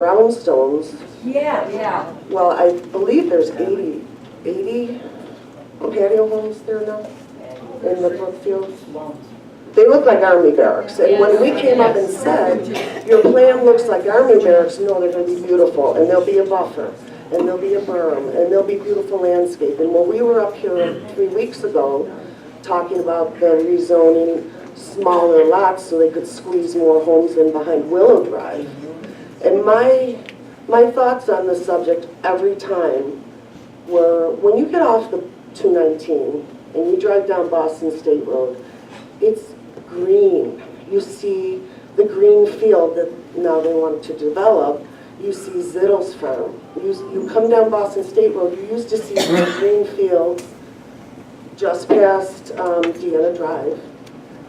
brownstones. Yeah. Well, I believe there's 80 patio homes there now in the Brookfield. They look like army barracks. And when we came up and said, your plan looks like army barracks, no, they're going to be beautiful. And there'll be a buffer. And there'll be a berm. And there'll be beautiful landscape. And when we were up here 3 weeks ago talking about the rezoning smaller lots so they could squeeze more homes in behind Willow Drive, and my thoughts on the subject every time were, when you get off the 219 and you drive down Boston State Road, it's green. You see the green field that now they want to develop. You see Zittle's farm. You come down Boston State Road, you used to see the green field just past Deanna Drive.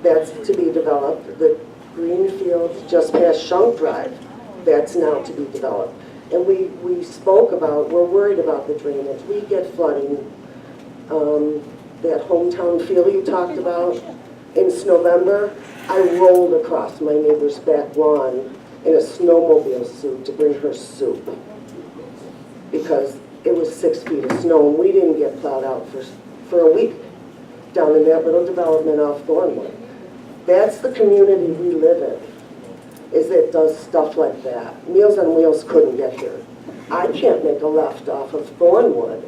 That's to be developed. The green field just past Shunk Drive. That's now to be developed. And we spoke about, we're worried about the drainage. We get flooding. That hometown feel you talked about, in November, I rolled across my neighbor's back lawn in a snowmobile suit to bring her soup because it was 6 feet of snow and we didn't get plowed out for a week down in that little development off Thornwood. That's the community we live in, is that does stuff like that. Meals on Wheels couldn't get here. I can't make a left off of Thornwood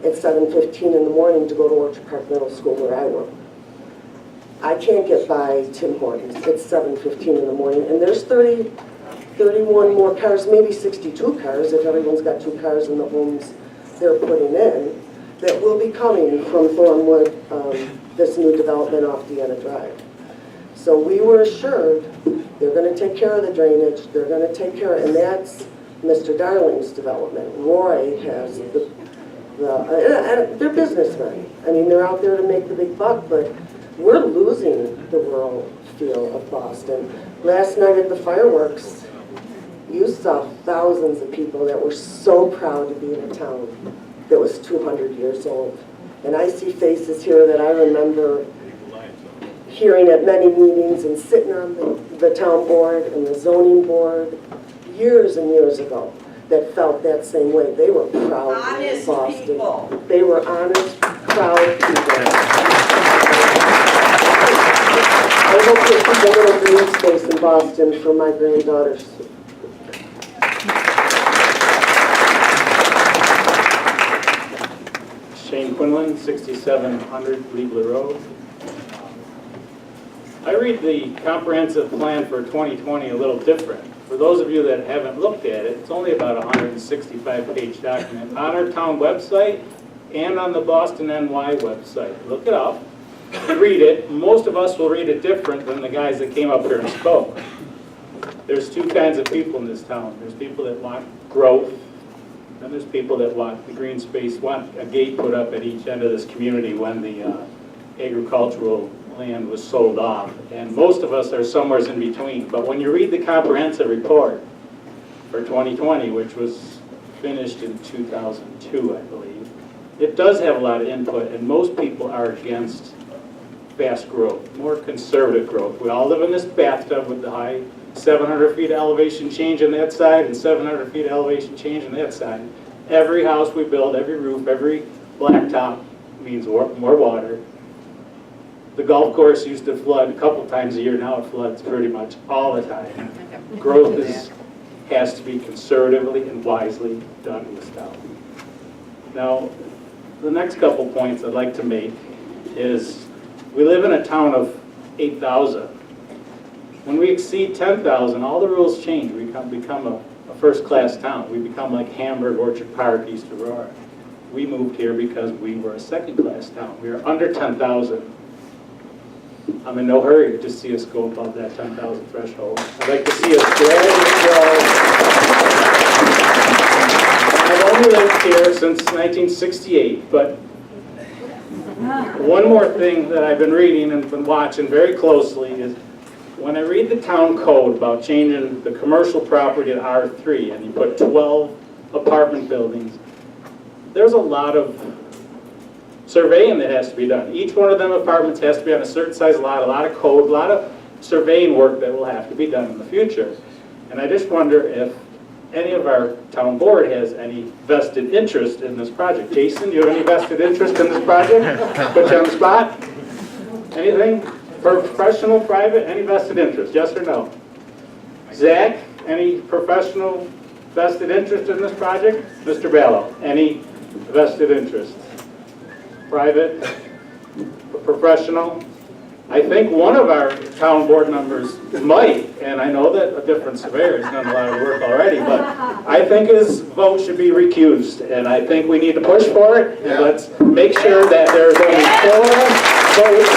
at 7:15 in the morning to go to Orchard Park Middle School where I work. I can't get by Tim Hortons at 7:15 in the morning, and there's 31 more cars, maybe 62 cars, if everyone's got 2 cars in the homes they're putting in, that will be coming from Thornwood, this new development off Deanna Drive. So we were assured they're going to take care of the drainage, they're going to take care of, and that's Mr. Darling's development. Roy has they're businessmen. I mean, they're out there to make the big buck, but we're losing the rural feel of Boston. Last night at the fireworks, you saw thousands of people that were so proud to be in a town that was 200 years old. And I see faces here that I remember hearing at many meetings and sitting on the town board and the zoning board years and years ago that felt that same way. They were proud of Boston. People. They were honest, proud people. I hope to keep a little green space in Boston for my granddaughters. Shane Quinlan, 6700 Liebler Road. I read the comprehensive plan for 2020 a little different. For those of you that haven't looked at it, it's only about a 165-page document on our town website and on the Boston NY website. Look it up, read it. Most of us will read it different than the guys that came up here and spoke. There's 2 kinds of people in this town. There's people that want growth, and there's people that want the green space, want a gate put up at each end of this community when the agricultural land was sold off. And most of us are somewhere in between. But when you read the comprehensive report for 2020, which was finished in 2002, I believe, it does have a lot of input, and most people are against fast growth, more conservative growth. We all live in this bathtub with the high 700 feet of elevation change on that side and 700 feet of elevation change on that side. Every house we build, every roof, every blacktop means more water. The golf course used to flood a couple times a year. Now it floods pretty much all the time. Growth has to be conservatively and wisely done in this town. Now, the next couple points I'd like to make is we live in a town of 8,000. When we exceed 10,000, all the rules change. We become a first-class town. We become like Hamburg, Orchard Park, East Aurora. We moved here because we were a second-class town. We are under 10,000. I'm in no hurry to see us go above that 10,000 threshold. I'd like to see us gradually grow. I've only lived here since 1968, but one more thing that I've been reading and been watching very closely is when I read the town code about changing the commercial property to R3 and you put 12 apartment buildings, there's a lot of surveying that has to be done. Each one of them apartments has to be on a certain size lot, a lot of code, a lot of surveying work that will have to be done in the future. And I just wonder if any of our town board has any vested interest in this project. Jason, do you have any vested interest in this project? Put you on the spot? Anything? Professional, private, any vested interest, yes or no? Zach, any professional vested interest in this project? Mr. Ballo, any vested interest? Private, professional? I think one of our town board members might, and I know that a different surveyor has done a lot of work already, but I think his vote should be recused, and I think we need to push for it. And let's make sure that there's only 4 votes.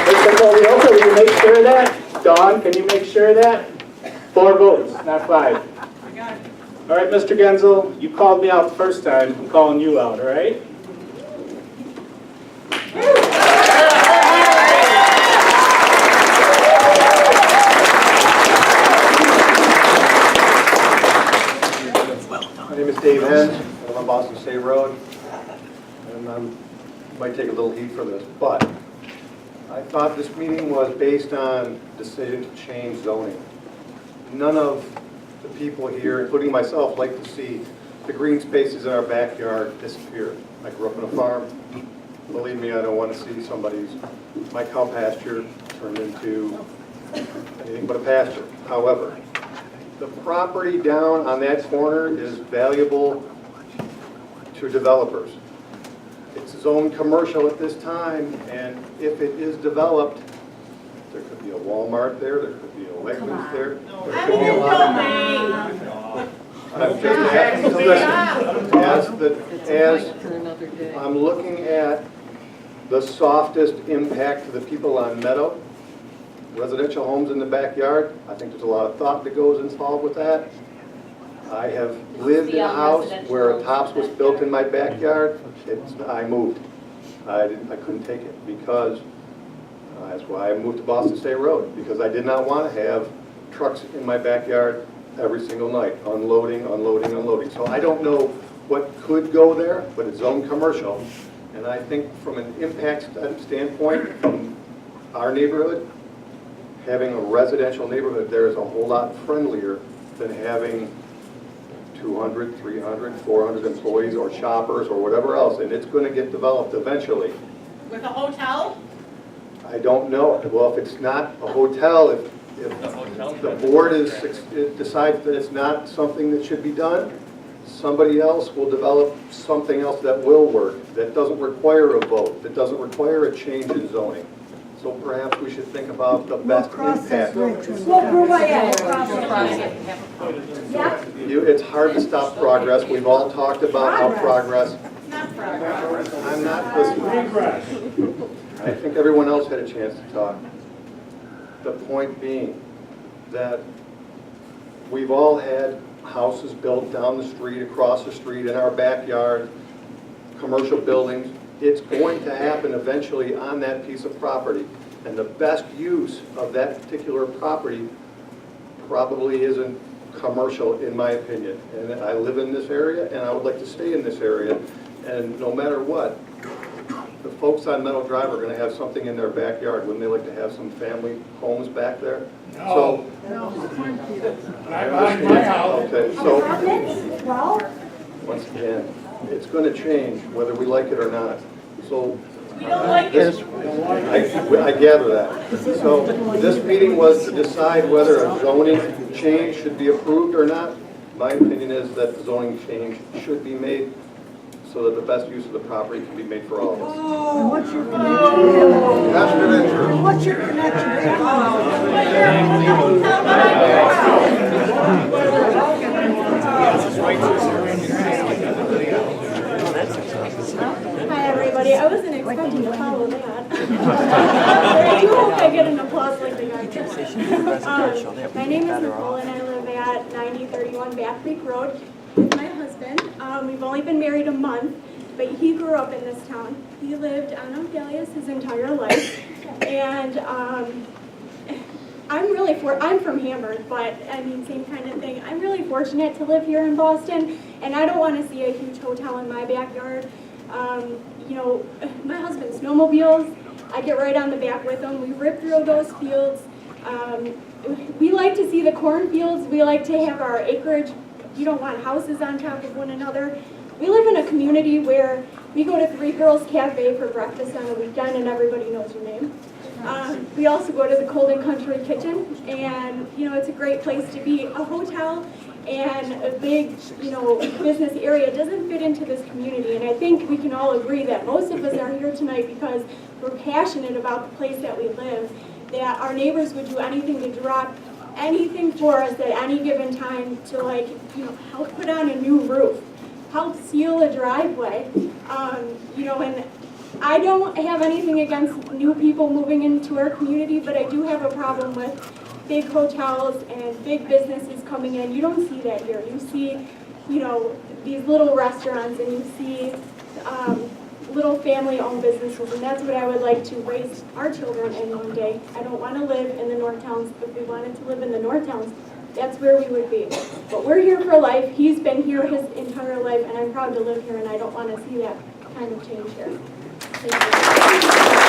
Mr. Polioka, will you make sure of that? Dawn, can you make sure of that? 4 votes, not 5. All right, Mr. Genzel, you called me out the first time. I'm calling you out, all right? My name is Dave Hens. I live on Boston State Road, and I might take a little heat for this, but I thought this meeting was based on decision to change zoning. None of the people here, including myself, like to see the green spaces in our backyard disappear. I grew up on a farm. Believe me, I don't want to see my cow pasture turned into anything but a pasture. However, the property down on that corner is valuable to developers. It's zoned commercial at this time, and if it is developed, there could be a Walmart there, there could be a Wegmans there. There could be a lot of... I'm just asking to listen. As I'm looking at the softest impact to the people on Meadow, residential homes in the backyard, I think there's a lot of thought that goes involved with that. I have lived in a house where a tops was built in my backyard. I moved. I couldn't take it because that's why I moved to Boston State Road, because I did not want to have trucks in my backyard every single night, unloading, unloading, unloading. So I don't know what could go there, but it's zoned commercial. And I think from an impact standpoint, from our neighborhood, having a residential neighborhood there is a whole lot friendlier than having 200, 300, 400 employees or shoppers or whatever else, and it's going to get developed eventually. With a hotel? I don't know. Well, if it's not a hotel, if the board decides that it's not something that should be done, somebody else will develop something else that will work, that doesn't require a vote, that doesn't require a change in zoning. So perhaps we should think about the best impact. It's hard to stop progress. We've all talked about how progress. I'm not listening. I think everyone else had a chance to talk. The point being that we've all had houses built down the street, across the street, in our backyard, commercial buildings. It's going to happen eventually on that piece of property. And the best use of that particular property probably isn't commercial, in my opinion. And I live in this area, and I would like to stay in this area. And no matter what, the folks on Meadow Drive are going to have something in their backyard. Wouldn't they like to have some family homes back there? No. Okay, so once again, it's going to change whether we like it or not. So We don't like it. I gather that. So this meeting was to decide whether a zoning change should be approved or not. My opinion is that the zoning change should be made so that the best use of the property can be made for all of us. And what's your connection? Vested interest. And what's your connection? Hi everybody, I wasn't expecting to follow that. I do hope I get an applause like the guy just. My name is Nicole and I live at 9031 Bath Creek Road with my husband. We've only been married a month, but he grew up in this town. He lived on Ogalias his entire life, and I'm from Hamburg, but I mean, same kind of thing. I'm really fortunate to live here in Boston, and I don't want to see a huge hotel in my backyard. You know, my husband snowmobiles. I get right on the back with him. We rip through those fields. we like to see the cornfields, we like to have our acreage. You don't want houses on top of one another. We live in a community where we go to Three Girls Cafe for breakfast on the weekend and everybody knows your name. We also go to the Cold and Country Kitchen, and it's a great place to be. A hotel and a big business area doesn't fit into this community, and I think we can all agree that most of us are here tonight because we're passionate about the place that we live, that our neighbors would do anything to drop anything for us at any given time to help put on a new roof, help seal a driveway, and I don't have anything against new people moving into our community, but I do have a problem with big hotels and big businesses coming in. You don't see that here. You see, these little restaurants, and you see little family-owned businesses, and that's what I would like to raise our children in one day. I don't want to live in the North Towns. If we wanted to live in the North Towns, that's where we would be. But we're here for life. He's been here his entire life, and I'm proud to live here, and I don't want to see that kind of change here. Thank you.